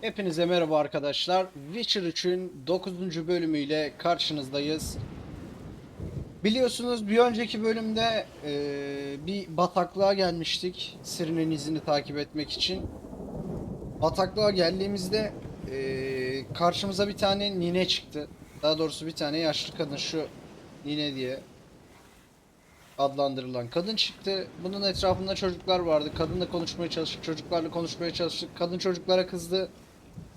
Hepinize merhaba arkadaşlar. Witcher 3'ün 9. bölümüyle karşınızdayız. Biliyorsunuz bir önceki bölümde bir bataklığa gelmiştik. Ciri'nin izini takip etmek için. Bataklığa geldiğimizde karşımıza bir tane nine çıktı. Daha doğrusu bir tane yaşlı kadın, şu nine diye adlandırılan kadın çıktı. Bunun etrafında çocuklar vardı. Kadınla konuşmaya çalıştık, çocuklarla konuşmaya çalıştık. Kadın çocuklara kızdı.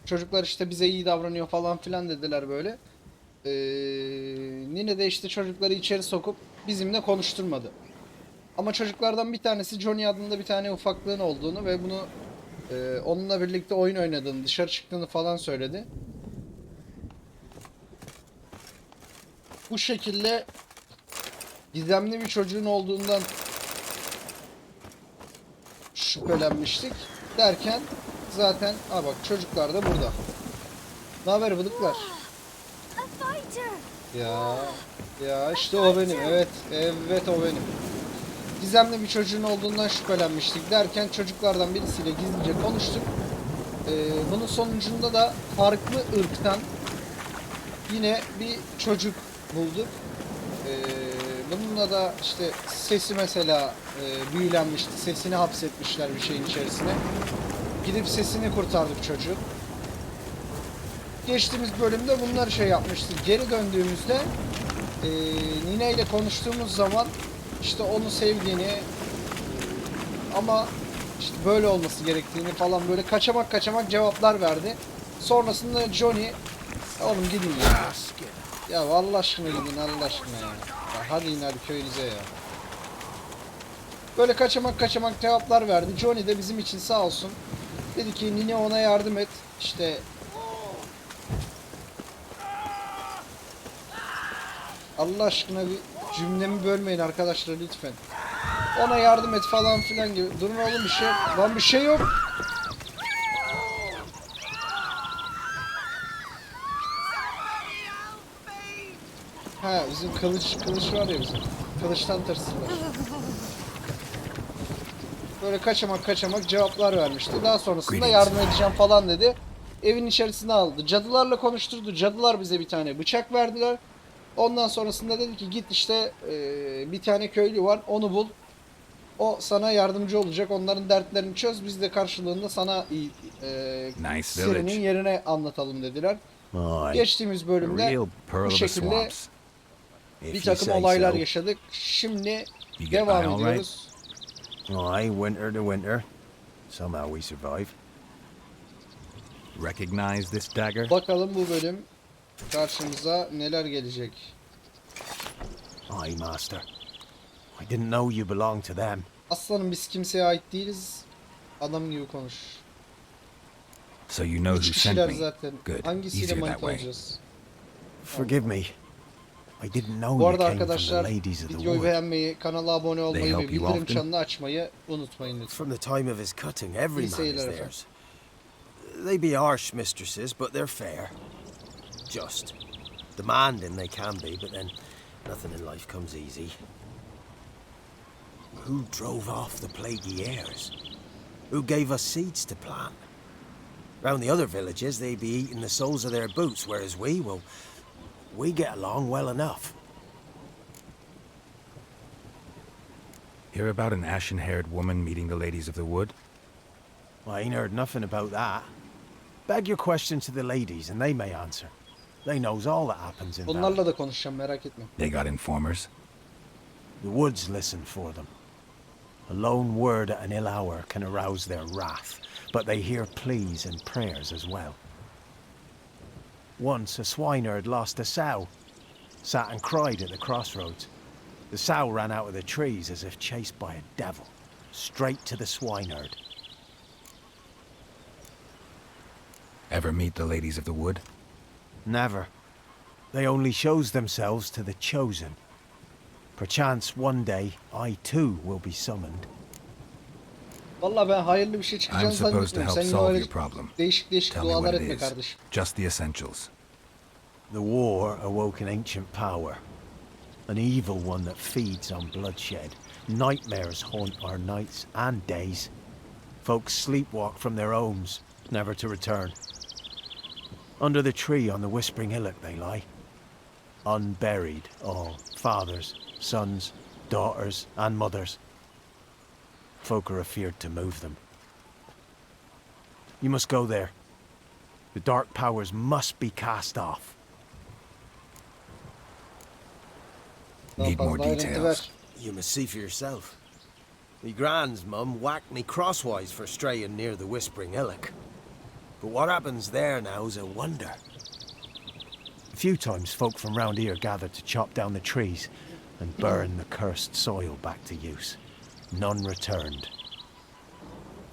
Çocuklar işte bize iyi davranıyor falan filan dediler böyle. Nine de işte çocukları içeri sokup bizimle konuşturmadı. Ama çocuklardan bir tanesi Johnny adında bir tane ufaklığın olduğunu ve bunu onunla birlikte oyun oynadığını, dışarı çıktığını falan söyledi. Bu şekilde gizemli bir çocuğun olduğundan şüphelenmiştik. Derken zaten bak çocuklar da burada. Ne haber bıdıklar? Ya işte o benim. Evet o benim. Gizemli bir çocuğun olduğundan şüphelenmiştik derken çocuklardan birisiyle gizlice konuştuk. Bunun sonucunda da farklı ırktan yine bir çocuk bulduk. Bununla da işte sesi mesela büyülenmişti. Sesini hapsetmişler bir şeyin içerisine. Gidip sesini kurtardık çocuğun. Geçtiğimiz bölümde bunları şey yapmıştık. Geri döndüğümüzde Nine ile konuştuğumuz zaman işte onu sevdiğini ama işte böyle olması gerektiğini falan böyle kaçamak cevaplar verdi. Sonrasında Johnny oğlum gidin ya. Ya Allah aşkına gidin Allah aşkına ya. Ya hadi in hadi köyünüze ya. Böyle kaçamak cevaplar verdi. Johnny de bizim için sağ olsun. Dedi ki Nine ona yardım et. İşte Allah aşkına bir cümlemi bölmeyin arkadaşlar lütfen. Ona yardım et falan filan gibi. Durun oğlum bir şey yok. Lan bir şey yok. Ha bizim kılıç var ya bizim. Kılıçtan tırsınlar. Böyle kaçamak cevaplar vermişti. Daha sonrasında yardım edeceğim falan dedi. Evin içerisine aldı. Cadılarla konuşturdu. Cadılar bize bir tane bıçak verdiler. Ondan sonrasında dedi ki git işte bir tane köylü var onu bul. O sana yardımcı olacak. Onların dertlerini çöz. Biz de karşılığında sana Ciri'nin yerine anlatalım dediler. Geçtiğimiz bölümde bu şekilde bir takım olaylar yaşadık. Şimdi devam ediyoruz. Aye, winter to winter. Somehow we survive. Recognize this dagger? Bakalım bu bölüm karşımıza neler gelecek. Aye, master. I didn't know you belonged to them. Aslanım biz kimseye ait değiliz. Adam gibi konuş. So you know Üç who sent kişiler me? zaten. Good. Hangisiyle Easier that manita way. olacağız? Forgive me. I didn't know Bu you arada came from the arkadaşlar ladies of the videoyu wood. beğenmeyi, kanala abone olmayı ve help you bildirim often? çanını açmayı unutmayın lütfen. From the time of his cutting, every man is seyirler efendim. theirs. They be harsh mistresses, but they're fair. Just. Demanding they can be, but then nothing in life comes easy. Who drove off the plaguey airs? Who gave us seeds to plant? Round the other villages, they be eating the soles of their boots, whereas we get along well enough. Hear about an ashen-haired woman meeting the ladies of the wood? I ain't heard nothing about that. Beg your question to the ladies, and they may answer. They knows all that happens in Onlarla Valley. da konuşacağım merak etme. They got informers? The woods listen for them. A lone word at an ill hour can arouse their wrath, but they hear pleas and prayers as well. Once a swineherd lost a sow, sat and cried at the crossroads. The sow ran out of the trees as if chased by a devil, straight to the swineherd. Ever meet the ladies of the wood? Never. They only shows themselves to the chosen. Perchance one day I too will be summoned. Vallahi ben hayırlı bir şey I'm çıkacağını supposed to zannetmiyorum. help Sen yine solve öyle your problem. değişik Tell me dualar what it etme is. kardeşim. Just the essentials. The war awoke an ancient power. An evil one that feeds on bloodshed. Nightmares haunt our nights and days. Folks sleepwalk from their homes, never to return. Under the tree on the Whispering Hillock they lie. Unburied all, fathers, sons, daughters and mothers. Folk are afeard to move them. You must go there. The dark powers must be cast off. Need more Daha ayrıntı details. ver. You must see for yourself. Me grand's mum whacked me crosswise for straying near the Whispering Hillock. But what happens there now's a wonder. A few times folk from round here gathered to chop down the trees and burn the cursed soil back to use. None returned.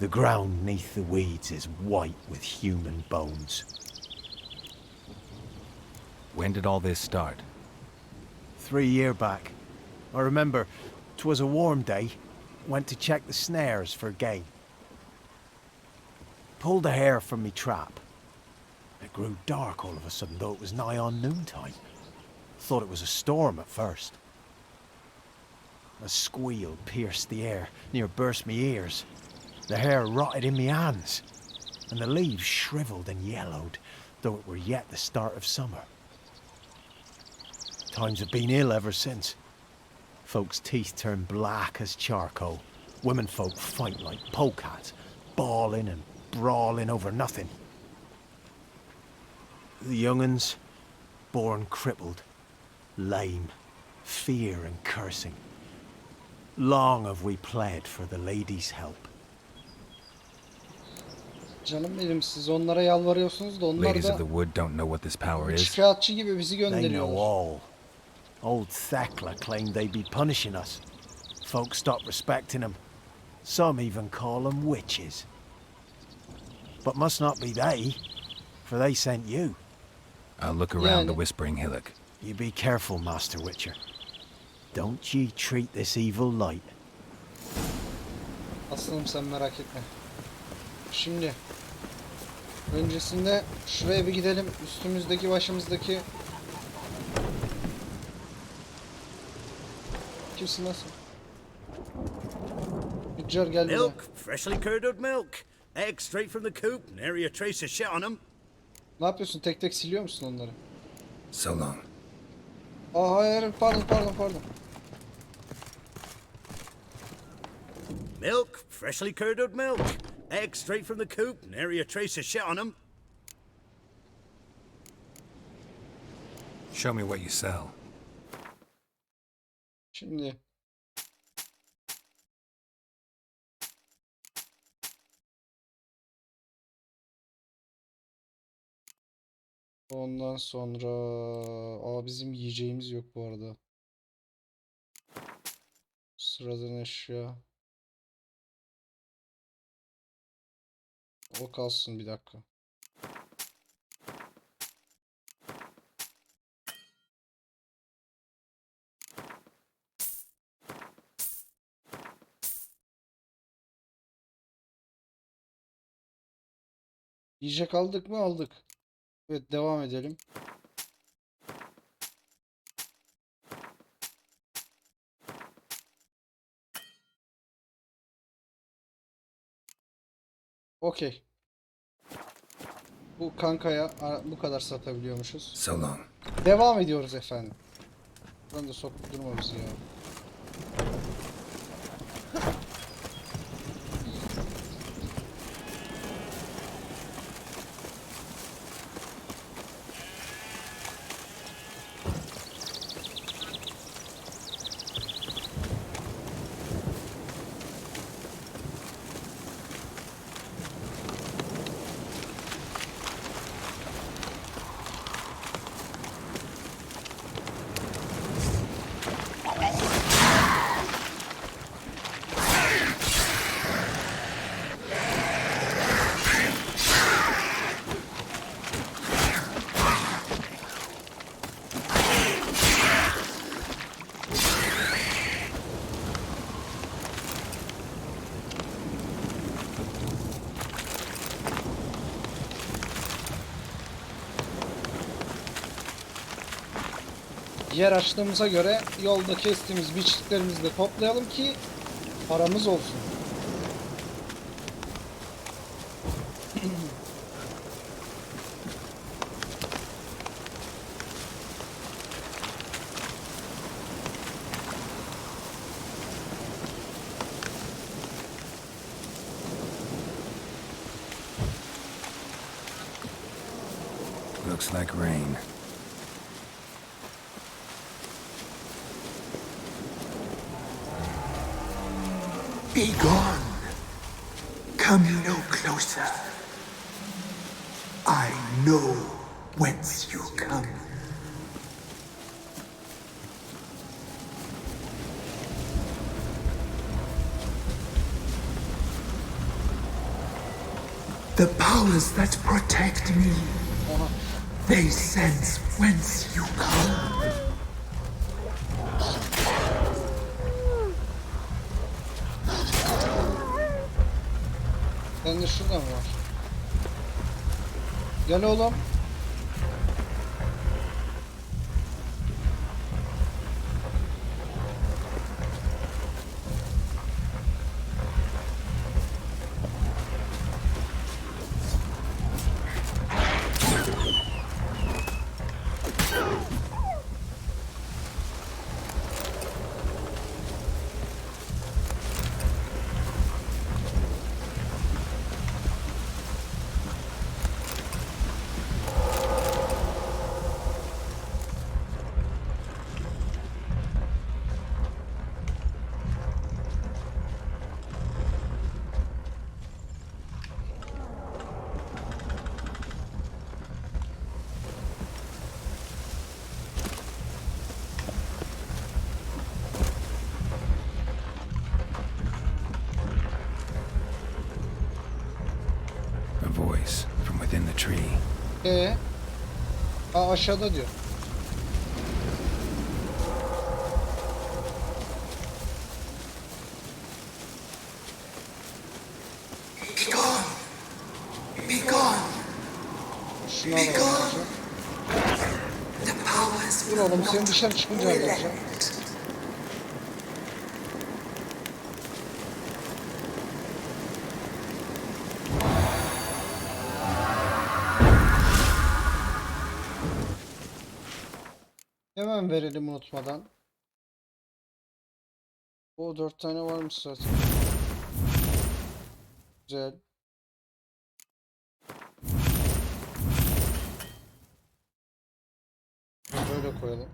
The ground neath the weeds is white with human bones. When did all this start? 3 year back. I remember 'twas a warm day. Went to check the snares for game. Pulled a hare from me trap. It grew dark all of a sudden, though it was nigh on noontime. Thought it was a storm at first. A squeal pierced the air, near burst me ears. The hair rotted in me hands, and the leaves shriveled and yellowed, though it were yet the start of summer. Times have been ill ever since. Folks' teeth turn black as charcoal. Women folk fight like polecats, bawling and brawling over nothing. The young'uns, born crippled, lame, fear and cursing. Long have we pled for the ladies' help. Canım benim, siz onlara yalvarıyorsunuz da onlar Ladies of da the wood don't know what this power is. şikayetçi gibi bizi They know gönderiyorlar. all. Old Thekla claimed they'd be punishing us. Folks stopped respecting them. Some even call them witches. But must not be they, for they sent you. I'll look around Yani. the Whispering Hillock. You be careful, Master Witcher. Don't ye treat this evil light. Aslanım sen merak etme. Şimdi öncesinde şuraya bir gidelim. Üstümüzdeki başımızdaki kimsin nasıl? Tüccar gel buraya. Milk, freshly curdled milk. Eggs straight from the coop, nary a trace of shit on them. Ne yapıyorsun? Tek tek siliyor musun onları? So long. Aa hayır, pardon. Milk, freshly curdled milk. Eggs straight from the coop, nary a trace of shit on them. Show me what you sell. Şimdi ondan sonra bizim yiyeceğimiz yok bu arada. Sıradan eşya. O kalsın bir dakika. Yiyecek aldık mı? Aldık. Evet, devam edelim. Okey. Bu kankaya bu kadar satabiliyormuşuz. So long. Devam ediyoruz efendim. Buradan da sokup durma bizi ya. Yer açtığımıza göre yolda kestiğimiz biçtiklerimizi de toplayalım ki paramız olsun. Looks like rain. Be gone. Come no closer. I know whence you come. The powers that protect me, they sense whence you come. Bende şurada mı var? Gel oğlum. A voice from within the tree. Aşağıda diyor. Be gone. Be gone. Şunu alalım. The powers Dur oğlum, senin dışarı çıkınca alacağım. Hemen verelim unutmadan. O 4 tane varmış zaten. Güzel. Böyle koyalım.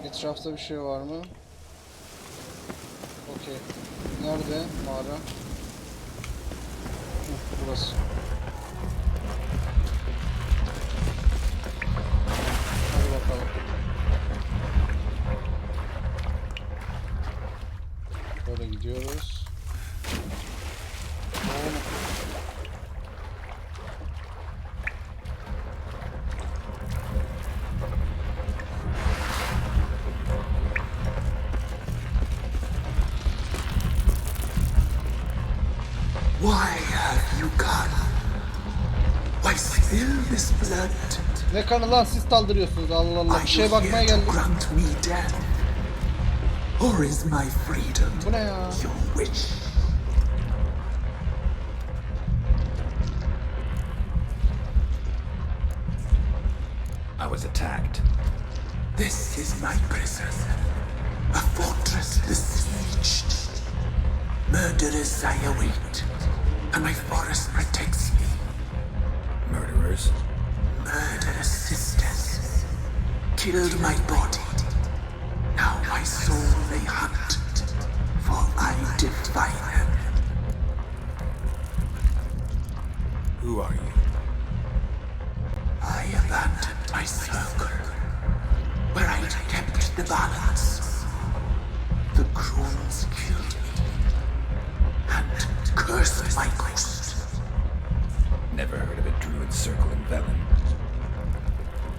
Etrafta bir şey var mı? Okey. Nerede mağara? Burası. Hadi bakalım. Böyle gidiyoruz. Why have you gone? Why spill this blood? Ne kanı lan, siz saldırıyorsunuz, Allah Allah. Are Bir you şeye bakmaya here to geldim. grant me death? Or is my freedom Bu ne ya? your wish? I was attacked. This is my prison, a fortress besieged. Murderers I await, and my forest protects me. Murderers? Murderous sisters killed my body. Now my soul they hunt, for I defy them. Who are you? I abandoned my circle, where I'd kept the balance. The crones killed me, and cursed my ghost. Never heard of a druid circle in Velen.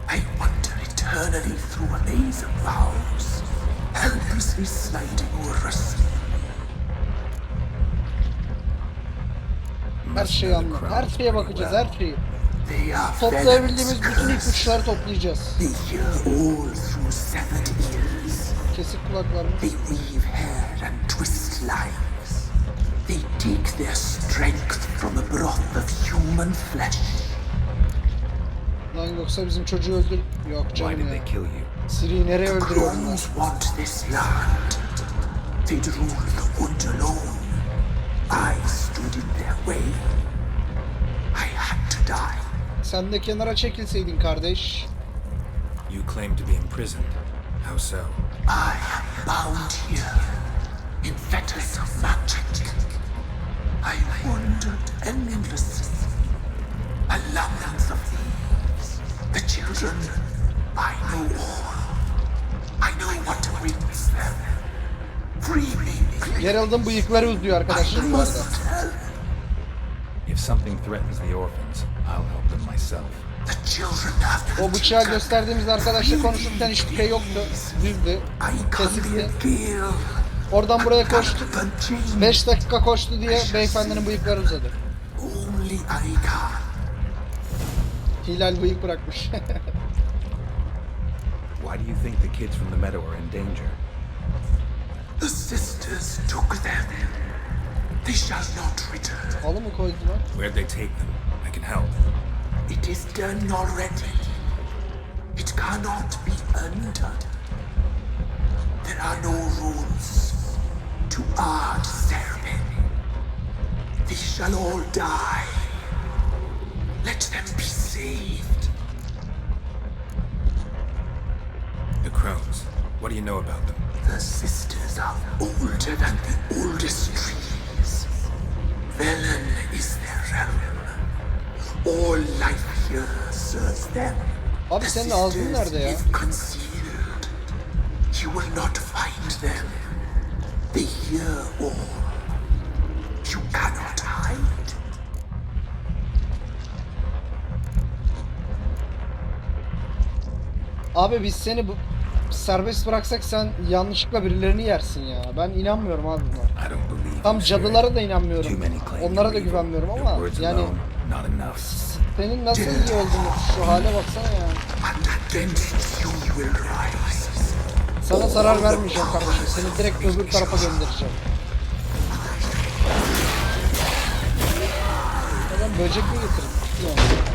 I wander eternally through a maze of vows, helplessly sliding over a sea. Her şeyi anla. Her şeye bakacağız, her şeyi. They are Toplayabildiğimiz Velen's bütün curse. ipuçları toplayacağız. They hear all through severed ears. Kesik kulaklarını. They weave hair and twist lives. They take their strength from the broth of human flesh. Lan yoksa bizim çocuğu öldür... Yok Why did canım they ya. kill you? Siri'yi nereye The öldürüyorsun lan? crones want this land. They'd rule the wood alone. I stood in their way. I had to die. Sen de kenara çekilseydin kardeş. You claim to be imprisoned. How so? I am bound here in fetters of magic. I wandered endlessly along the thieves. The children, I know all. I know what awaits them. Free me, please. Gerald'ın bıyıkları uzuyor I arkadaşlar bu arada. must help. If something threatens the orphans, I'll help them myself. The children have O bıçağı gösterdiğimizde arkadaşla konuşurken hiçbir şey yoktu. Düzdü. Kesikti. Oradan buraya koştuk. 5 dakika koştu diye beyefendinin bıyıkları uzadı. Only I can. Hilal bıyık bırakmış. Why do you think the kids from the meadow are in danger? The sisters took them. They shall not return. Halı mı koydular? Where'd they take them? I can help. It is done already. It cannot be undone. There are no rules to our ceremony. They shall all die. Let them be saved. The crows. What do you know about them? The sisters are older than the oldest trees. Velen is their realm. All life here serves them. Abi senin ağzın nerede ya? If concealed, you will not find them. They hear all. You cannot hide. Abi biz seni serbest bıraksak sen yanlışlıkla birilerini yersin ya. Ben inanmıyorum abi buna. I don't believe Tam in cadılara spirit. da inanmıyorum. Too many claim Onlara you're da evil. güvenmiyorum Your ama words yani alone, not enough. senin nasıl iyi olduğunu şu hale baksana ya. And against you will rise. Sana zarar vermeyeceğim kardeşim. Seni direkt öbür tarafa göndereceğim. Adam böcek mi getirdin? Yani.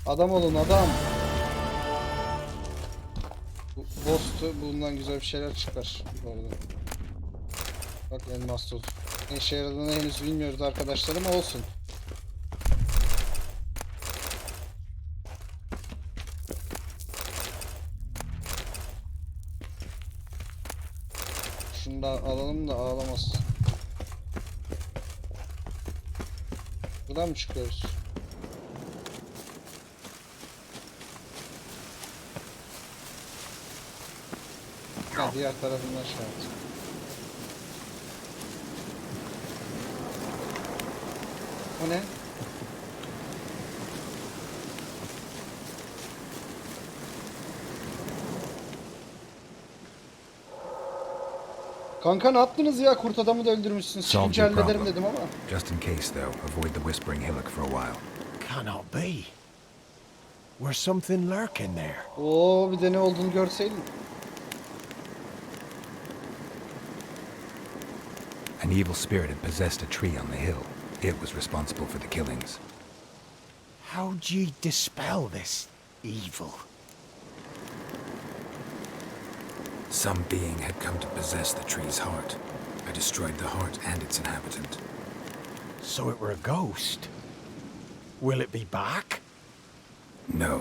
Adam olun adam. Bu boss'tu. Bundan güzel bir şeyler çıkar bu arada. Bak elmas tozu. Ne işe yaradığını henüz bilmiyoruz arkadaşlar ama olsun. Şunu da alalım da ağlamaz. Buradan mı çıkıyoruz? Ha, diğer tarafından şey yaptım. O ne? Kanka ne yaptınız ya? Kurt adamı da öldürmüşsünüz. Solved Çıkınca your hallederim problem. dedim ama. Just in case, though, avoid the Whispering Hillock for a while. Cannot be. Where's something lurking there? Oo, bir de ne olduğunu görseydin. An evil spirit had possessed a tree on the hill. It was responsible for the killings. How'd ye dispel this evil? Some being had come to possess the tree's heart. I destroyed the heart and its inhabitant. So it were a ghost. Will it be back? No.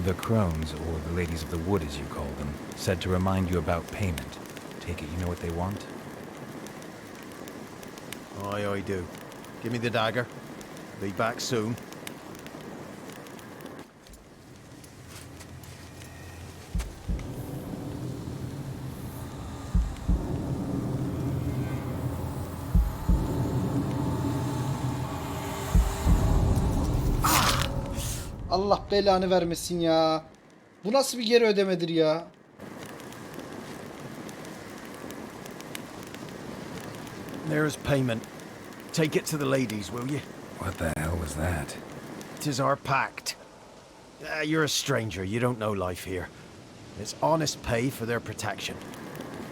The crones, or the ladies of the wood as you call them, said to remind you about payment. Take it you know what they want? Aye, I do. Give me the dagger. Be back soon. Allah belanı vermesin ya. Bu nasıl bir geri ödemedir ya? There's payment. Take it to the ladies, will you? What the hell was that? 'Tis our pact. You're a stranger. You don't know life here. It's honest pay for their protection.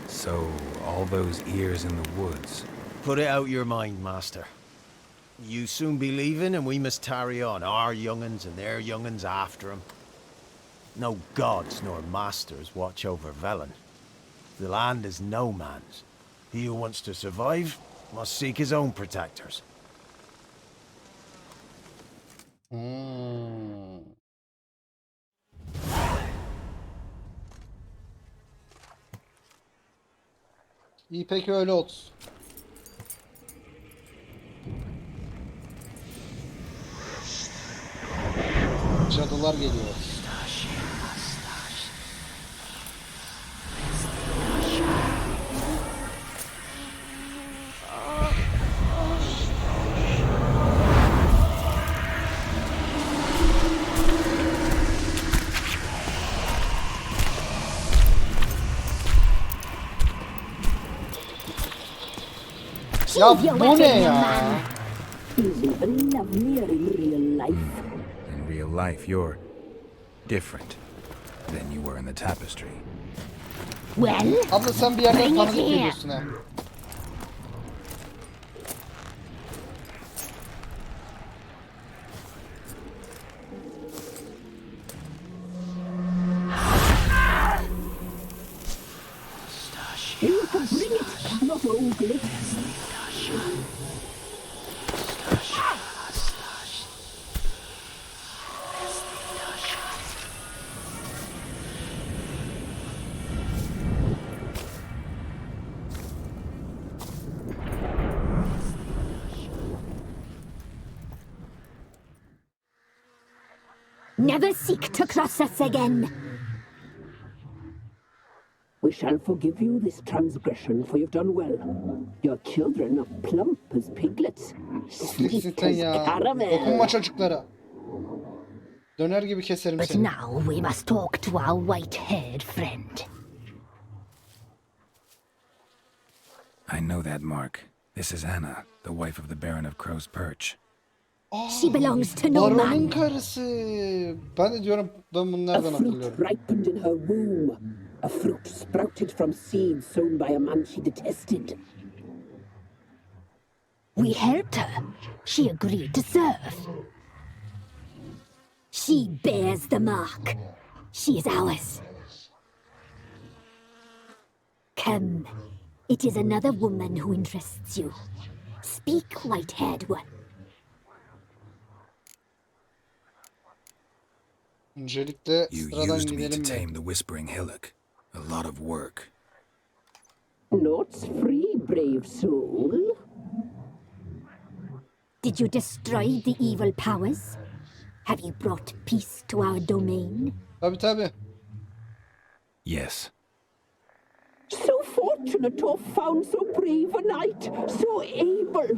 So, all those ears in the woods. Put it out your mind, master. You soon be leaving, and we must tarry on, our young'uns and their young'uns after 'em. No gods nor masters watch over Velen. The land is no man's. He who wants to survive must seek his own protectors. İyi peki öyle olsun. Cadılar geliyor. Ya bu ne ya? Isn't lovelier in real life? In real life, you're different than you were in the tapestry. Well, Abla sen bir yerden bring it tanıdık here. geliyorsun ha. You can bring it, not ogle it. Never seek to cross us again. We shall forgive you this transgression, for you've done well. Your children are plump as piglets, sweet Gerçekten as ya. caramel. Dokunma çocuklara. Döner gibi keserim But seni. now we must talk to our white-haired friend. I know that mark. This is Anna, the wife of the Baron of Crow's Perch. She belongs to no Baron'un man. karısı. Ben de diyorum ben bunu A nereden fruit hatırlıyorum? ripened in her womb. A fruit sprouted from seeds sown by a man she detested. We helped her. She agreed to serve. She bears the mark. She is ours. Come. It is another woman who interests you. Speak, white-haired one. Öncelikle You sıradan used me to gidelim mi? tame the Whispering Hillock. A lot of work. Nought's free, brave soul. Did you destroy the evil powers? Have you brought peace to our domain? Tabii tabii. Yes. So fortunate to have found so brave a knight, so able.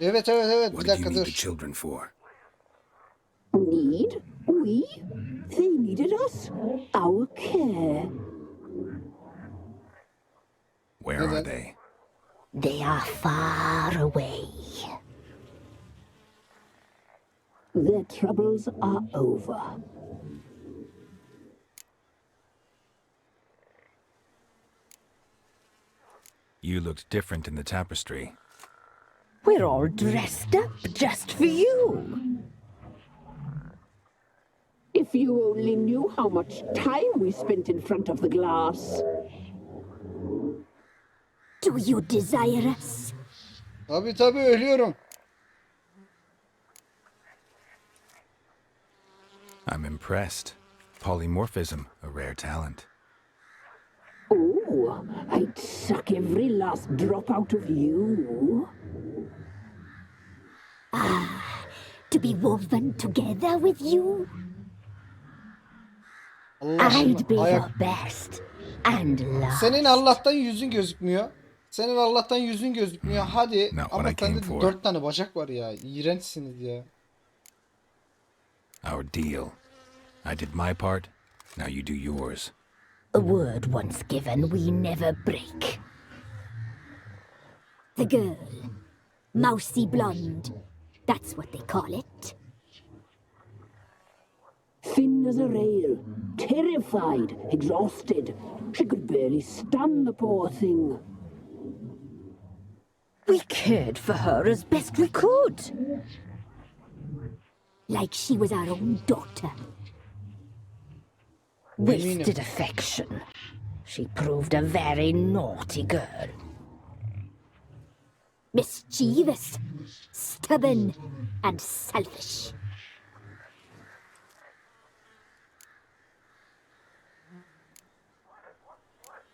Evet evet evet. What Bir did you dakika need the dur. children for? Need? We? They needed us. Our care. Where are Neden? they? They are far away. Their troubles are over. You looked different in the tapestry. We're all dressed up just for you. If you only knew how much time we spent in front of the glass. Do you desire us? Tabii tabii ölüyorum. I'm impressed. Polymorphism, a rare talent. Oh, I'd suck every last drop out of you. To be woven together with you? Allah aşkına. I'd be Ayak. your best and last. Senin Allah'tan yüzün gözükmüyor. Senin Allah'tan yüzün gözükmüyor. Hadi. Not what Ama I came sende for. 4 tane bacak var ya. İğrençsiniz ya. Our deal. I did my part. Now you do yours. A word once given, we never break. The girl. Mousy blonde. That's what they call it. Thin as a rail, terrified, exhausted. She could barely stand, the poor thing. We cared for her as best we could. Like she was our own daughter. Wasted affection. She proved a very naughty girl. Mischievous, stubborn, and selfish.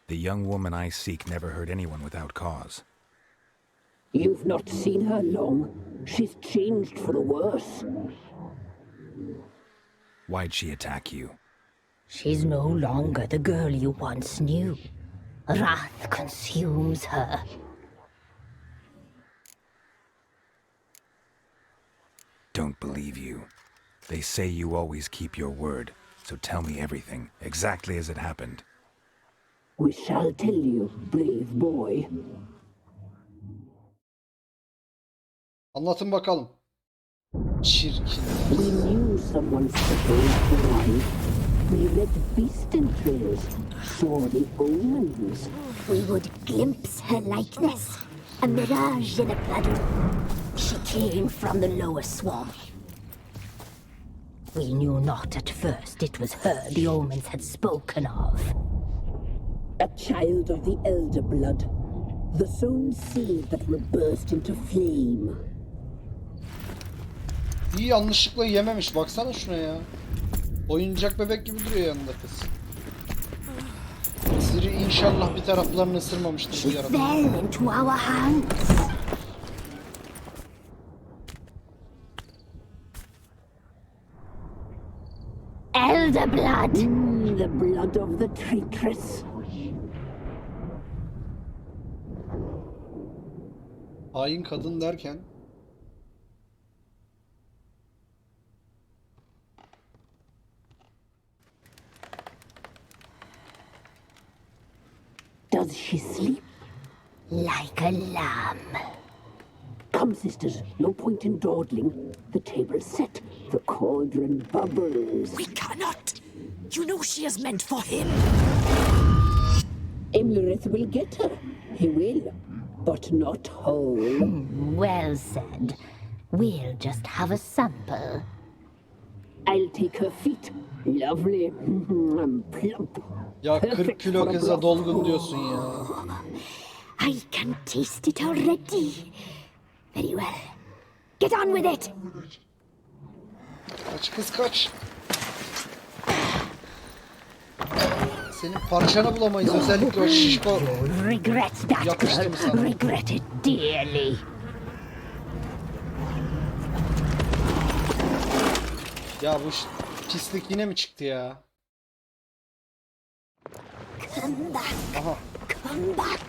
The young woman I seek never hurt anyone without cause. You've not seen her long. She's changed for the worse. Why'd she attack you? She's no longer the girl you once knew. Wrath consumes her. Don't believe you. They say you always keep your word, so tell me everything, exactly as it happened. We shall tell you, brave boy. Anlatın bakalım. Çirkin. We knew someone supposed to arrive. We read beast entrails, saw the omens. We would glimpse her likeness, a mirage in a puddle. She came from the lower swamp. We knew not at first it was her the omens had spoken of. A child of the elder blood. The sown seed that will burst into flame. İyi yanlışlıkla yememiş. Baksana şuna ya. Oyuncak bebek gibi duruyor yanında kız. Siri inşallah bir taraflarını ısırmamıştır bu She yaratık. fell into our hands. Elder blood. The blood of the traitress. Hain kadın derken Does she sleep? Like a lamb. Come, sisters, no point in dawdling. The table's set, the cauldron bubbles. We cannot. You know she is meant for him. Emlureth will get her. He will, but not whole. Well said. We'll just have a sample. I'll take her feet. Lovely. Plump. ya 40 Perfect kilo for a kıza broth. dolgun diyorsun ya. I can taste it already. Very well. Get on with it. Kaç kız kaç. Senin parçanı bulamayız özellikle o şişko. You'll regret that, Yapıştım girl. sana. Regret it dearly. Ya bu pislik yine mi çıktı ya? Come back. Aha. Come back.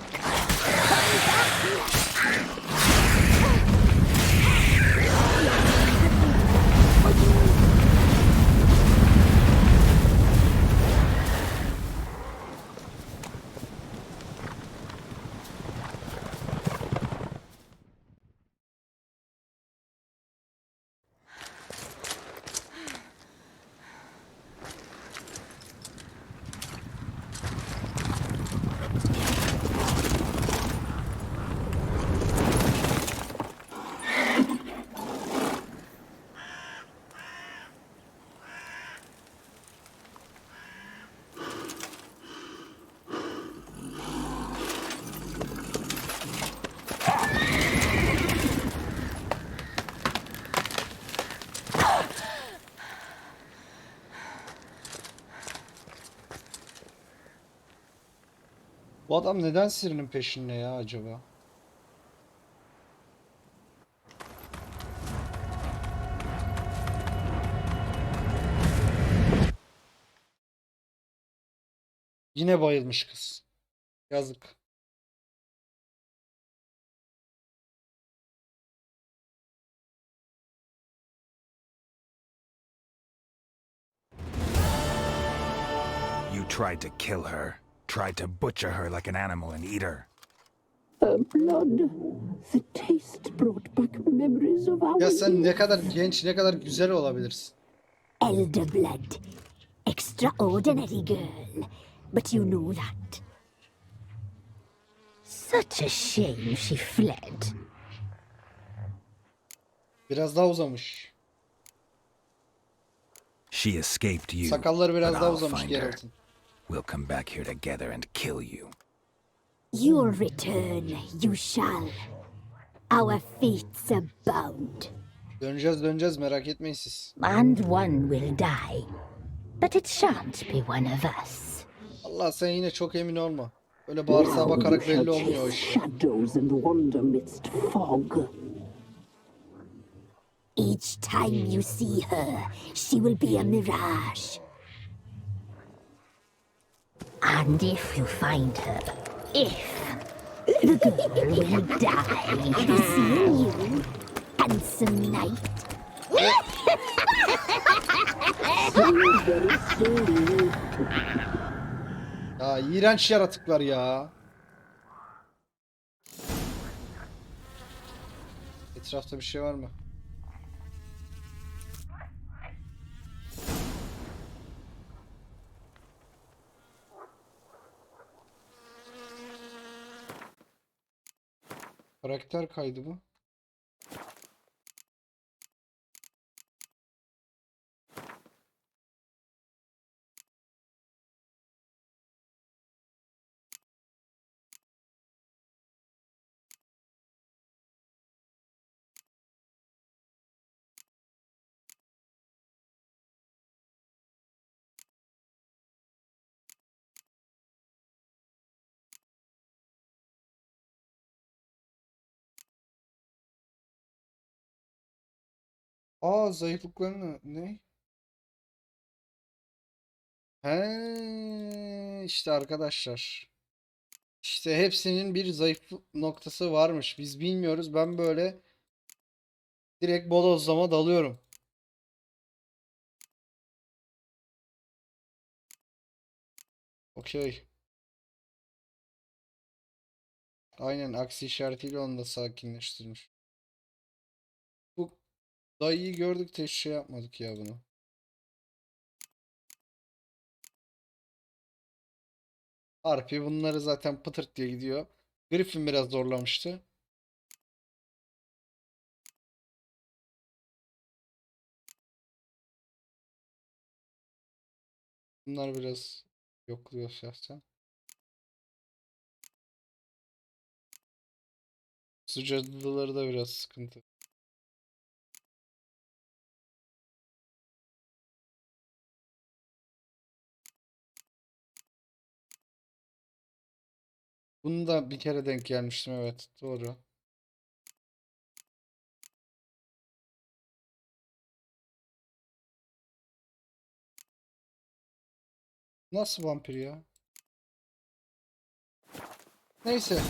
Bu adam neden Siri'nin peşinde ya acaba? Yine bayılmış kız. Yazık. tried to kill her. Tried to butcher her like an animal and eat her. Her blood. The taste brought back memories of our Ya sen ne youth. kadar genç, ne kadar güzel olabilirsin. Elder blood. Extraordinary girl. But you know that. Such a shame she fled. Biraz daha uzamış. She escaped you, Sakalları biraz but daha I'll uzamış find her. Geralt'ın. We'll come back here together and kill you. You'll return, you shall. Our fates are bound. Döneceğiz merak etmeyin siz. And one will die. But it shan't be one of us. Allah sen yine çok emin olma. Öyle bağırsağa bakarak belli olmuyor o iş. Shadows and wander midst fog. Each time you see her, she will be a mirage. And if you find her, the girl will die. Seeing you, handsome knight. Ya iğrenç yaratıklar ya. Etrafta bir şey var mı? Karakter kaydı mı? Aa zayıflıklarını ne? He işte arkadaşlar. İşte hepsinin bir zayıf noktası varmış. Biz bilmiyoruz. Ben böyle direkt bodozlama dalıyorum. Okey. Aynen aksi işaretiyle onu da sakinleştirmiş. Bu dayıyı gördük de şey yapmadık ya bunu. Harpi bunları zaten pıtırt diye gidiyor. Griffin biraz zorlamıştı. Bunlar biraz yokluyor şahsen. Su cadıları da biraz sıkıntı. Bunu da bir kere denk gelmiştim, evet doğru. Nasıl vampir ya? Neyse.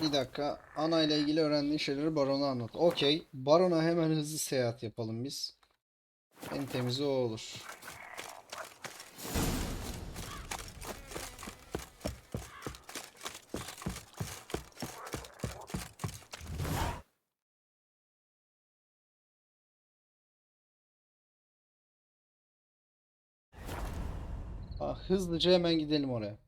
Bir dakika. Ana ile ilgili öğrendiğin şeyleri Baron'a anlat. Okey. Baron'a hemen hızlı seyahat yapalım biz. En temizi o olur. Hızlıca hemen gidelim oraya.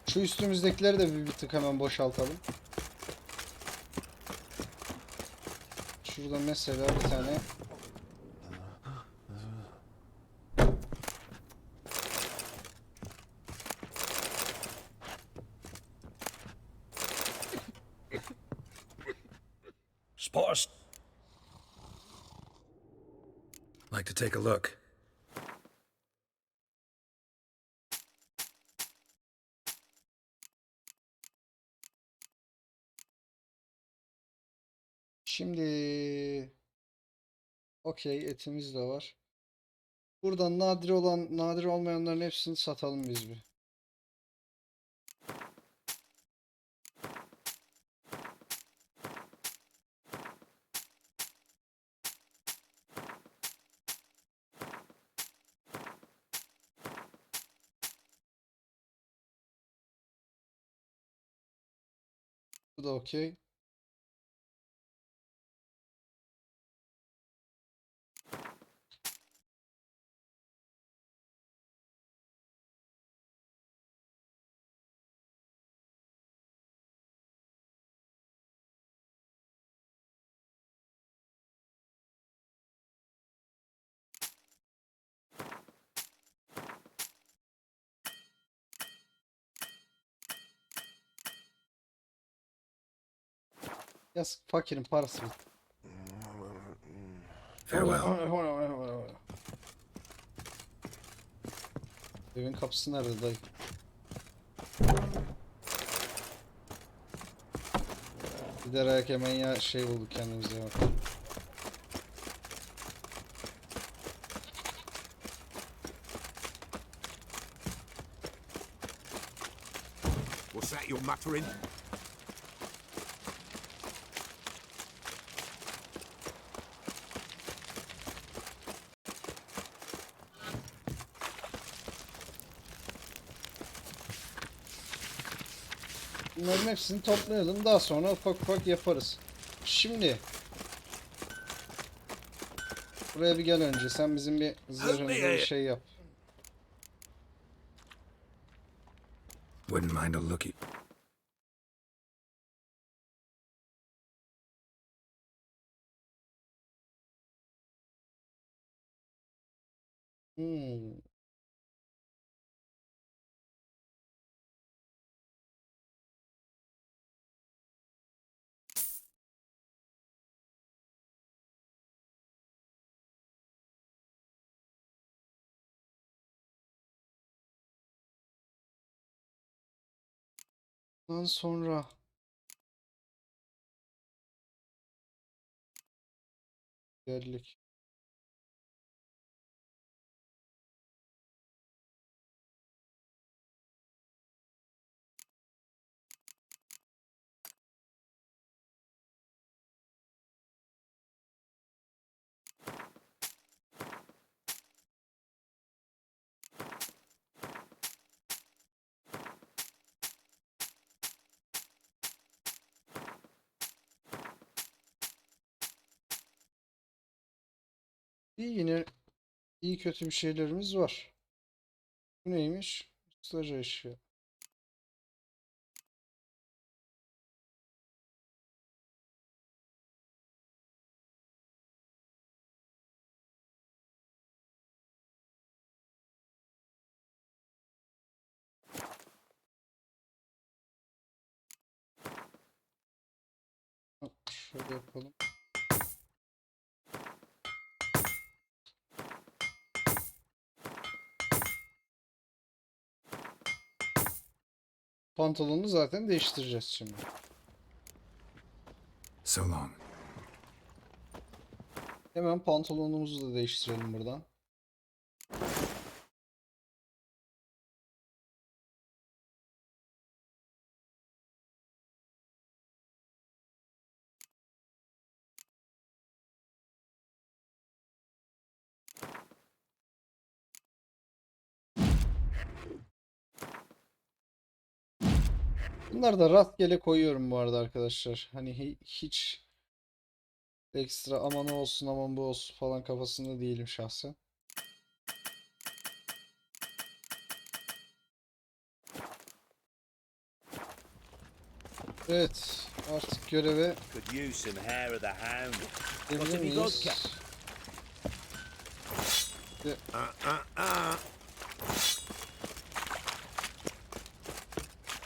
Şu üstümüzdekileri de bir tık hemen boşaltalım. Şurada mesela bir tane Spot. Like to take a look. şimdi Okey, etimiz de var. Buradan nadir olan, nadir olmayanların hepsini satalım biz bir. Bu da okey. Yaz fakirin parası bitti. Farewell. Evin kapısı nerede dayı? Giderek hemen ya şey bulduk kendimize bak. What's that you're muttering? Bunların hepsini toplayalım. Daha sonra ufak ufak yaparız. Şimdi buraya bir gel önce. Sen bizim bir zırhımıza bir şey yap. Wouldn't mind a looky. Hmm. Ondan sonra geldik. İyi, yine iyi kötü bir şeylerimiz var. Bu neymiş? Ustaca eşya. Şöyle yapalım. Pantolonu zaten değiştireceğiz şimdi. So long. Hemen pantolonumuzu da değiştirelim buradan. Bunları da rastgele koyuyorum bu arada arkadaşlar. Hani hiç ekstra aman o olsun aman bu olsun falan kafasında değilim şahsen. Evet, artık göreve Could use some hair of the hound. gidebilir miyiz?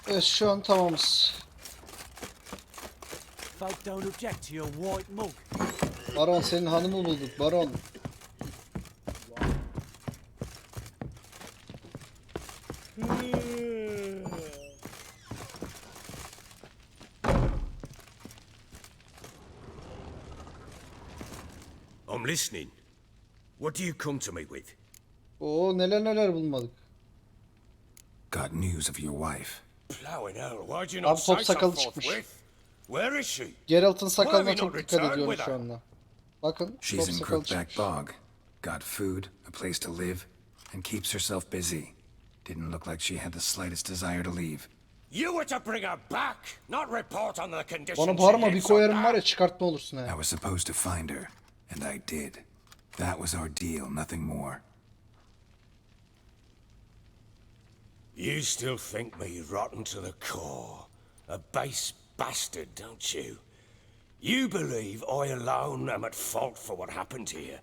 Evet, şu an tamamız. Folk don't object to your white mug. Baron, senin hanımı bulduk Baron. I'm I'm listening. What do you come to me with? Oo, neler neler bulmadık. Got news of your wife. Plowing hell, why do you Abi not top say so sakalı çıkmış. forthwith? Where is she? Geralt'ın Why have sakalına you çok not dikkat returned ediyorum with şu her? anda. Bakın She's top in sakalı Crookback çıkmış. Bog. Got food, a place to live, and keeps herself busy. Didn't look like she had the slightest desire to leave. You were to bring her back, not report on the conditions Bana she bağırma, bir lives koyarım var under. ya, çıkartma olursun I ha. was supposed to find her, and I did. That was our deal, nothing more. You still think me rotten to the core. A base bastard, don't you? You believe I alone am at fault for what happened here.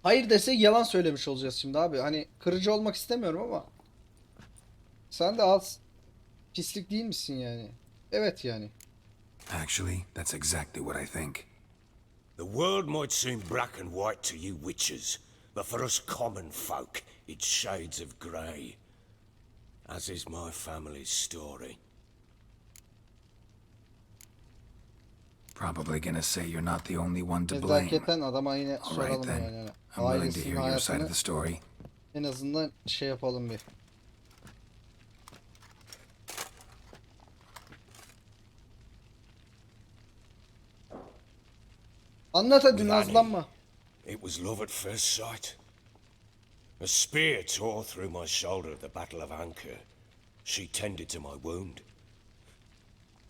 Hayır desek yalan söylemiş olacağız şimdi abi. Hani kırıcı olmak istemiyorum ama sen de az pislik değil misin yani? Evet yani. Actually, that's exactly what I think. The world might seem black and white to you witches, but for us common folk, it's shades of grey. As is my family's story. Probably gonna say you're not the only one to blame. Nezaketen adama yine All right soralım then. yani. I'm willing to Ailesinin hear your side of hayatını the story. en azından şey yapalım bir. Anlat hadi, nazlanma. It was love at first sight. A spear tore through my shoulder at the Battle of Anchor. She tended to my wound.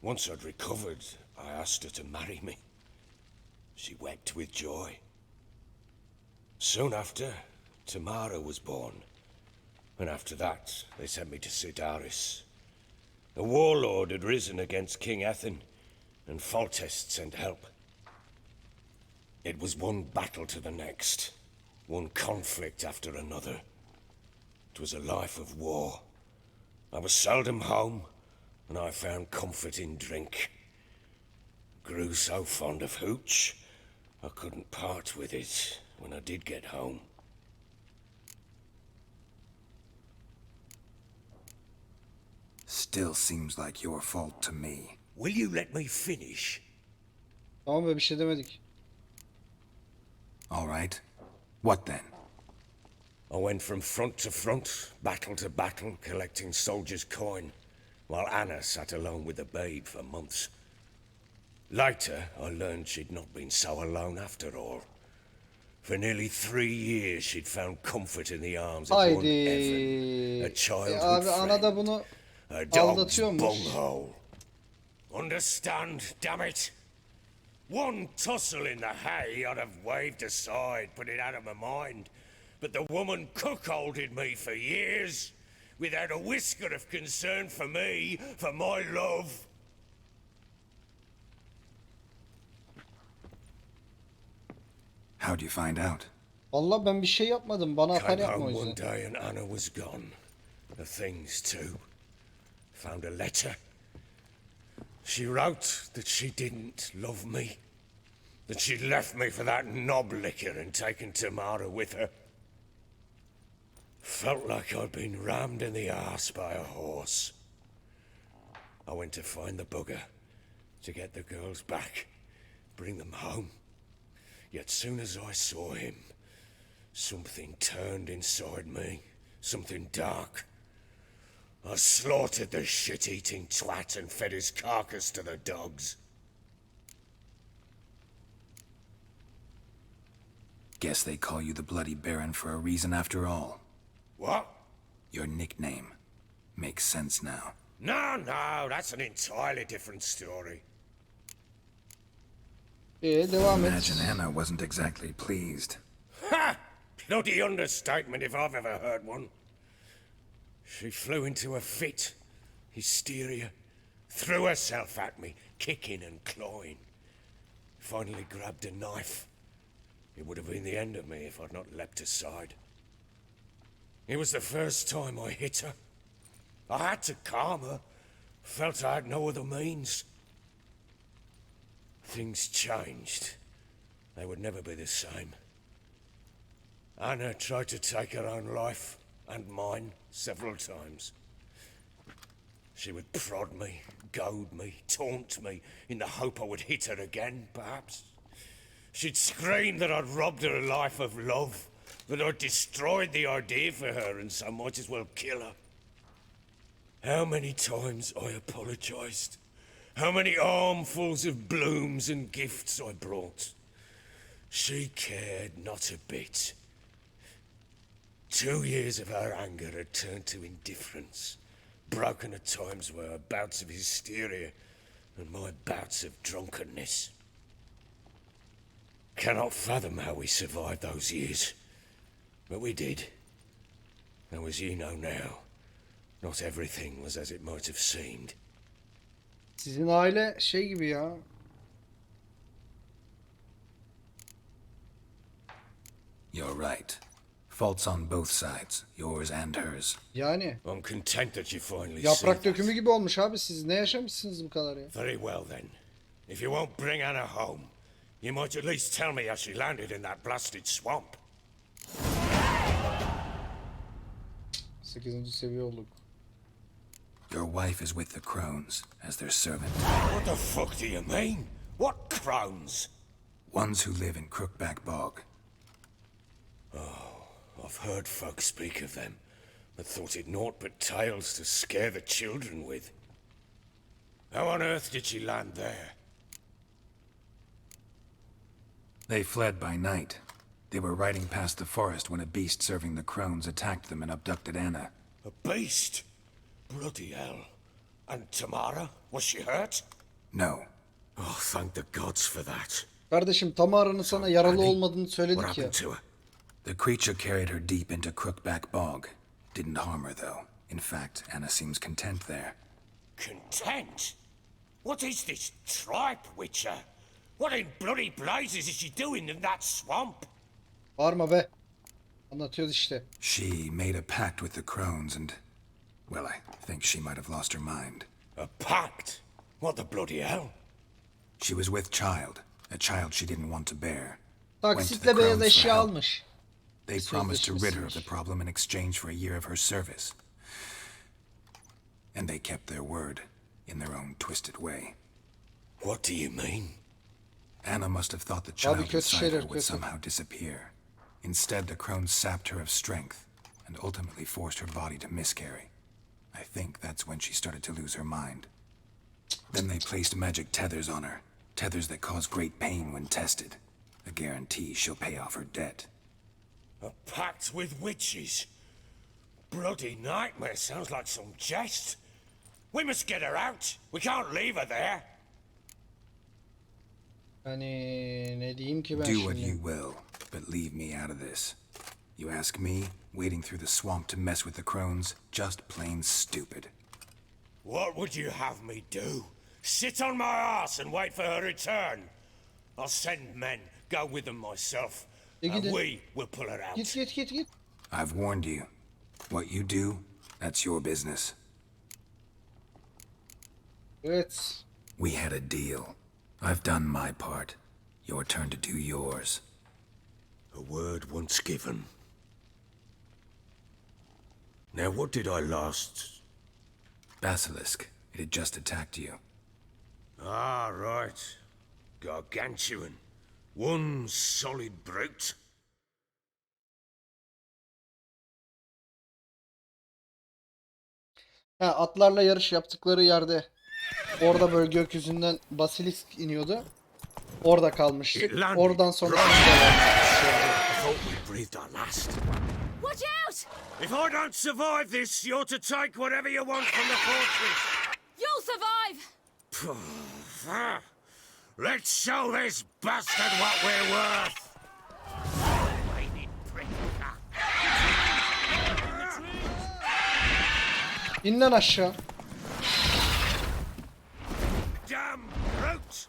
Once I'd recovered, I asked her to marry me. She wept with joy. Soon after, Tamara was born. And after that, they sent me to Sidaris. A warlord had risen against King Ethan, and Foltest sent help. It was one battle to the next, one conflict after another. It was a life of war. I was seldom home, and I found comfort in drink. Grew so fond of hooch, I couldn't part with it when I did get home. Still seems like your fault to me. Will you let me finish? Tamam be, bir şey demedik. All right. What then? I went from front to front, battle to battle, collecting soldiers' coin, while Anna sat alone with the babe for months. Later, I learned she'd not been so alone after all. For nearly 3 years, she'd found comfort in the arms of one Evan, a Haydi. childhood Abi ana da friend, bunu a dog's aldatıyormuş. bunghole. Understand, damn it? One tussle in the hay I'd have waved aside, put it out of my mind. But the woman cuckolded me for years, without a whisker of concern for me, for my love. How'd you find out? Vallahi ben bir şey yapmadım. Bana atar Came yapma o home one yüzden. day and Anna was gone. The things too. Found a letter. She wrote that she didn't love me. That she'd left me for that knob licker and taken Tamara with her. Felt like I'd been rammed in the arse by a horse. I went to find the bugger, to get the girls back, bring them home. Yet soon as I saw him, something turned inside me, something dark. I slaughtered the shit-eating twat and fed his carcass to the dogs. Guess they call you the Bloody Baron for a reason after all. What? Your nickname. Makes sense now. No, that's an entirely different story. Devam et. Imagine Anna wasn't exactly pleased. Ha! Bloody understatement if I've ever heard one. She flew into a fit, hysteria, threw herself at me, kicking and clawing. Finally grabbed a knife. It would have been the end of me if I'd not leapt aside. It was the first time I hit her. I had to calm her. Felt I had no other means. Things changed. They would never be the same. Anna tried to take her own life, and mine, several times. She would prod me, goad me, taunt me, in the hope I would hit her again, perhaps. She'd scream that I'd robbed her life of love, that I'd destroyed the idea for her, and so might as well kill her. How many times I apologized. How many armfuls of blooms and gifts I brought. She cared not a bit. 2 years of her anger had turned to indifference, broken at times by her bouts of hysteria and my bouts of drunkenness. Cannot fathom how we survived those years, but we did. Though as you know now, not everything was as it might have seemed. Sizin aile şey gibi ya. You're right. Faults on both sides, yours and hers. Yani I'm content that you finally yaprak see dökümü that. gibi olmuş abi. Siz ne yaşamışsınız bu kadar ya? Very well then. If you won't bring Anna home, you might at least tell me how she landed in that blasted swamp. 8. seviye olduk. Your wife is with the crones as their servant. What the fuck do you mean? What crones? Ones who live in Crookback Bog. I've heard folk speak of them, but thought it naught but tales to scare the children with. How on earth did she land there? They fled by night. They were riding past the forest when a beast serving the crones attacked them and abducted Anna. A beast? Bloody hell. And Tamara? Was she hurt? No. Oh, thank the gods for that. Kardeşim Tamara'nın sana yaralı Andy, olmadığını What söyledik ya. happened to her? The creature carried her deep into Crookback Bog. Didn't harm her, though. In fact, Anna seems content there. Content? What is this tripe, Witcher? What in bloody blazes is she doing in that swamp? Bağırma be. Anlatıyoruz işte. She made a pact with the crones and... well, I think she might have lost her mind. A pact? What the bloody hell? She was with child, a child she didn't want to bear. Went to the Taksitle beyaz crones for eşya help. almış. They promised to rid her of the Sözleşmesiymiş. problem in exchange for a year of her service. And they kept their word, in their own twisted way. What do you mean? Anna must have thought the Abi child kötü inside her şeyler, would kötü. somehow disappear. Instead, the crones sapped her of strength, and ultimately forced her body to miscarry. I think that's when she started to lose her mind. Then they placed magic tethers on her, tethers that cause great pain when tested. A guarantee she'll pay off her debt. A pact with witches? Bloody nightmare, sounds like some jest. We must get her out. We can't leave her there. Hani ne diyeyim ki ben Do what şimdi? you will, but leave me out of this. You ask me, wading through the swamp to mess with the crones, just plain stupid. What would you have me do? Sit on my ass and wait for her return? I'll send men, go with them myself, and gidin. we will pull her out. Git. I've warned you. What you do, that's your business. Evet. We had a deal. I've done my part. Your turn to do yours. A word once given. Now what did I last... Basilisk. It had just attacked you. Ah, right. Gargantuan. One solid brute. Ha, atlarla yarış yaptıkları yerde orada böyle gökyüzünden basilisk iniyordu. Orada kalmıştık. It landed Oradan sonra right. I I thought we breathed our last. Watch out! If I don't survive this, you're to take whatever you want from the fortress. You'll survive! Let's show this bastard what we're worth. İn lan aşağı. Damn brute!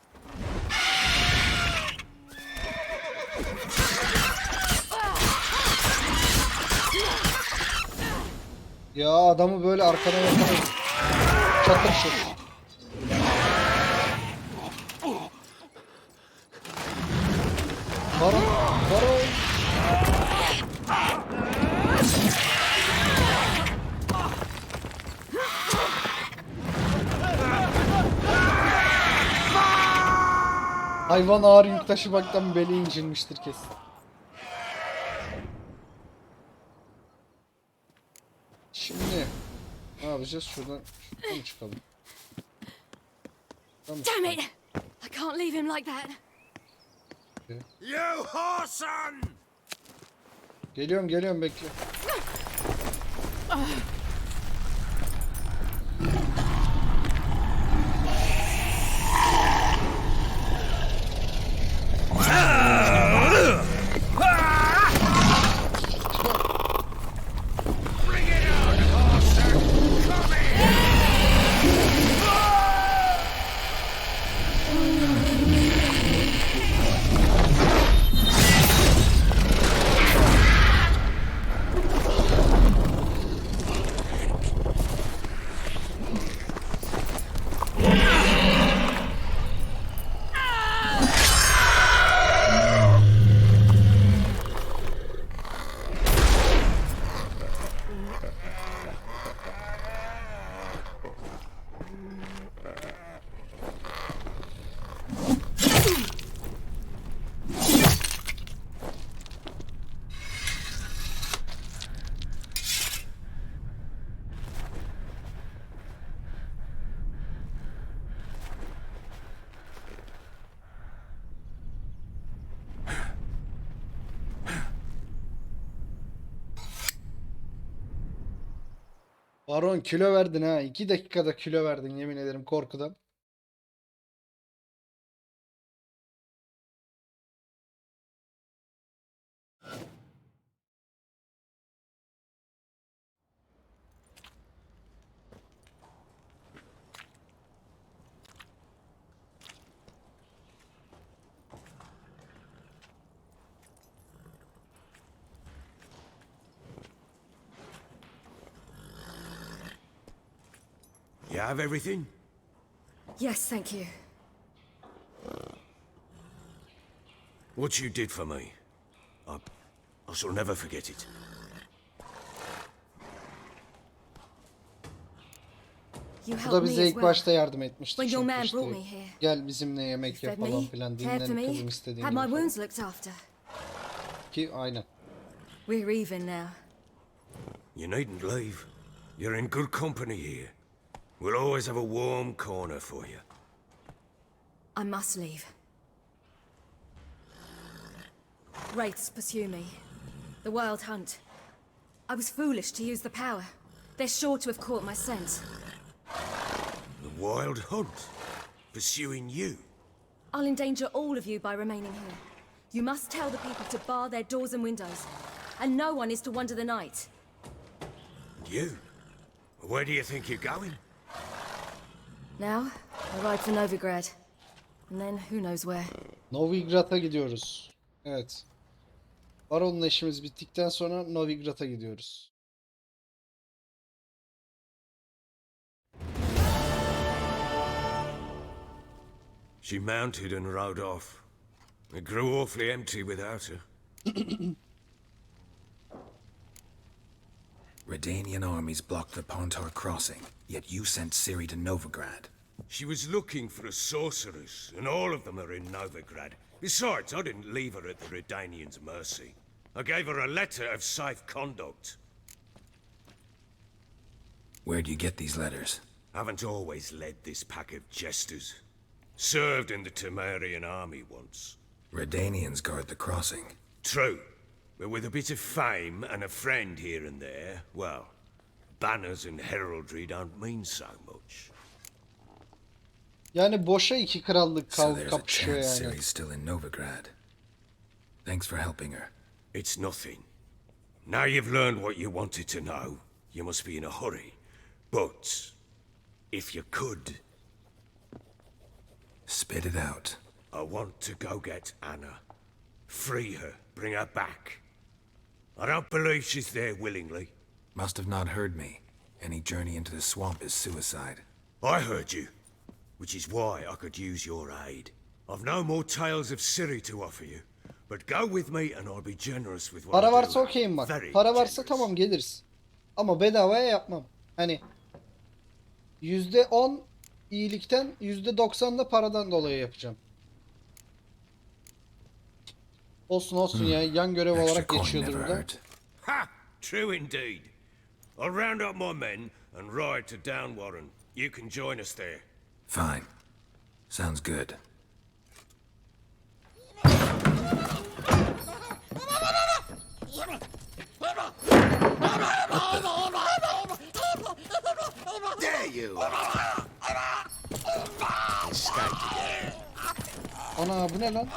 Ya adamı böyle arkadan yakaladım. Çatır şu. Baron. Hayvan ağır yük taşımaktan beli incinmiştir kesin. Şimdi ne yapacağız? Şuradan mı çıkalım? Damn it! I can't leave him like that. You whoreson! Geliyorum bekle. Baron kilo verdin ha. 2 dakikada kilo verdin yemin ederim korkudan. You have everything? Yes, thank you. What you did for me, I shall never forget it. You Bu helped da me bize as ilk well. başta yardım etmişti. When your man Çünkü brought me işte here. gel bizimle yemek yap Fed falan me, filan cared for dinlen me, kızım istediğin had gibi my falan. wounds looked after. Ki aynen. We're even now. You needn't leave. You're in good company here. We'll always have a warm corner for you. I must leave. Wraiths pursue me. The wild hunt. I was foolish to use the power. They're sure to have caught my scent. The wild hunt? Pursuing you? I'll endanger all of you by remaining here. You must tell the people to bar their doors and windows. And no one is to wander the night. You? Where do you think you're going? Now, I ride for Novigrad. And then who knows where. Novigrad'a gidiyoruz. Evet. Baron'la işimiz bittikten sonra Novigrad'a gidiyoruz. She mounted and rode off. It grew awfully empty without her. Redanian armies blocked the Pontar crossing, yet you sent Ciri to Novigrad. She was looking for a sorceress, and all of them are in Novigrad. Besides, I didn't leave her at the Redanians' mercy. I gave her a letter of safe conduct. Where'd you get these letters? Haven't always led this pack of jesters. Served in the Temerian army once. Redanians guard the crossing. True, but with a bit of fame and a friend here and there, well, banners and heraldry don't mean so much. Yani boşa iki krallık So there's a kapışıyor chance yani. Ciri's still in Novigrad. Thanks for helping her. It's nothing. Now you've learned what you wanted to know, you must be in a hurry. But, if you could, Spit it out. I want to go get Anna. Free her, bring her back. I don't believe she's there willingly. Must have not heard me. Any journey into the swamp is suicide. I heard you, which is why I could use your aid. I've no more tales of Ciri to offer you, but go with me and I'll be generous with what Para I do. varsa okeyim bak. Very Para varsa generous. tamam geliriz. Ama bedavaya yapmam. Hani %10 iyilikten %90 da paradan dolayı yapacağım. Olsun olsun ya. Yan görev Extra olarak coin geçiyordur never burada. hurt. Ha! True indeed. I'll round up my men and ride to Downwarren. You can join us there. Fine. Sounds good. There you are. Escaped again. Ana bu ne lan?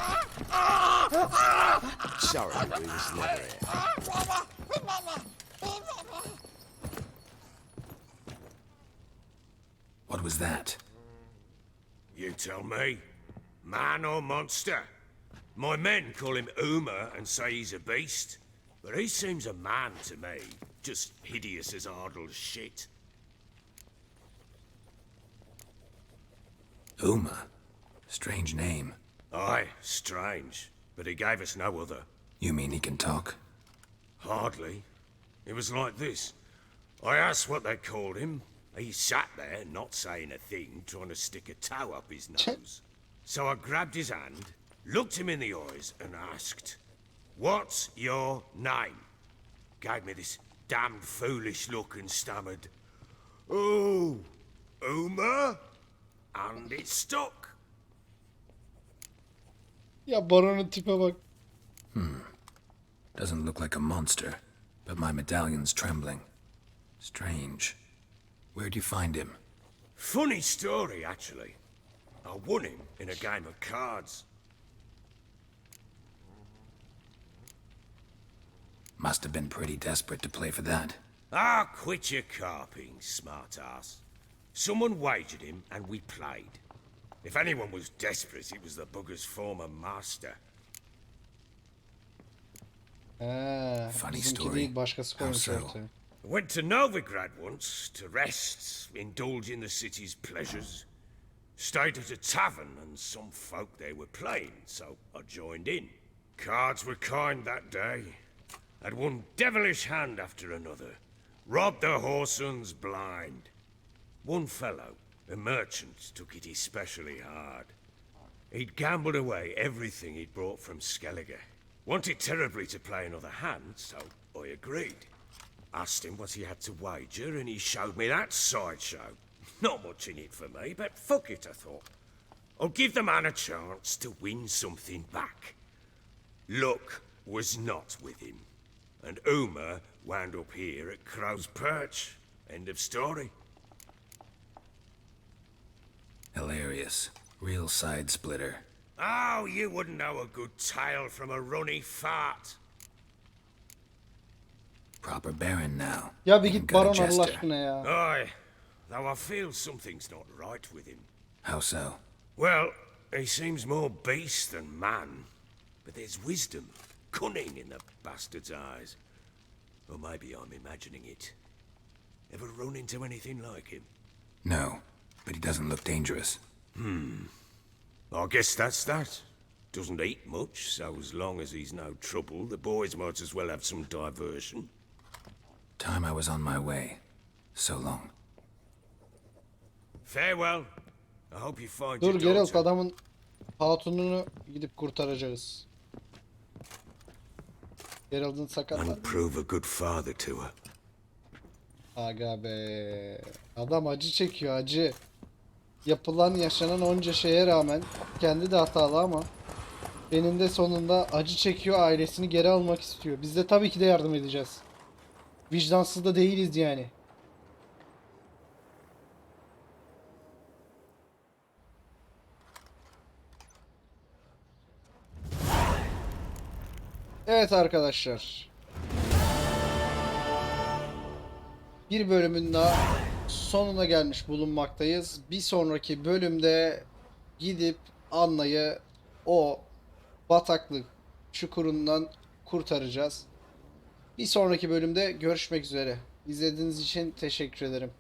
Sorry, we was never here. What was that? You tell me. Man or monster? My men call him Uma and say he's a beast. But he seems a man to me. Just hideous as Ardle's shit. Uma. Strange name. Aye, strange. But he gave us no other. You mean he can talk? Hardly. It was like this. I asked what they called him. He sat there, not saying a thing, trying to stick a toe up his nose. So I grabbed his hand, looked him in the eyes, and asked, "What's your name?" Gave me this damned foolish look and stammered, "Oh, Uma?" And it stuck. Ya Baron'un tipe bak. Doesn't look like a monster, but my medallion's trembling. Strange. Where'd you find him? Funny story, actually. I won him in a game of cards. Must have been pretty desperate to play for that. Ah, quit your carping, smart-ass. Someone wagered him, and we played. If anyone was desperate, it was the bugger's former master. Funny Bizimki story. değil başkası How koymuş so? ortaya. I went to Novigrad once to rest, indulge in the city's pleasures. Stayed at a tavern, and some folk there were playing, so I joined in. Cards were kind that day. Had one devilish hand after another. Robbed the whoresun's blind. One fellow, a merchant, took it especially hard. He'd gambled away everything he'd brought from Skellige. Wanted terribly to play another hand, so I agreed. Asked him what he had to wager, and he showed me that sideshow. Not much in it for me, but fuck it, I thought. I'll give the man a chance to win something back. Luck was not with him, and Uma wound up here at Crow's Perch. End of story. Hilarious. Real side splitter. Oh, you wouldn't know a good tale from a runny fart. Proper baron now. Ya bir Even git got a Baron Allah jester. aşkına ya. Aye, though I feel something's not right with him. How so? Well, he seems more beast than man. But there's wisdom, cunning in the bastard's eyes. Or maybe I'm imagining it. Ever run into anything like him? No, but he doesn't look dangerous. I guess that's that. Doesn't eat much, so as long as he's no trouble, the boys might as well have some diversion. Time I was on my way. So long. Farewell. I hope you find Dur your Geralt, daughter. adamın hatununu gidip kurtaracağız. Geralt'ın sakatlandı. And prove a good father to her. Aga be. Adam acı çekiyor, acı. Yapılan yaşanan onca şeye rağmen kendi de hatalı ama eninde sonunda acı çekiyor, ailesini geri almak istiyor. Biz de tabii ki de yardım edeceğiz. Vicdansız da değiliz yani. Evet arkadaşlar. Bir bölümün daha sonuna gelmiş bulunmaktayız. Bir sonraki bölümde gidip Anna'yı o bataklık çukurundan kurtaracağız. Bir sonraki bölümde görüşmek üzere. İzlediğiniz için teşekkür ederim.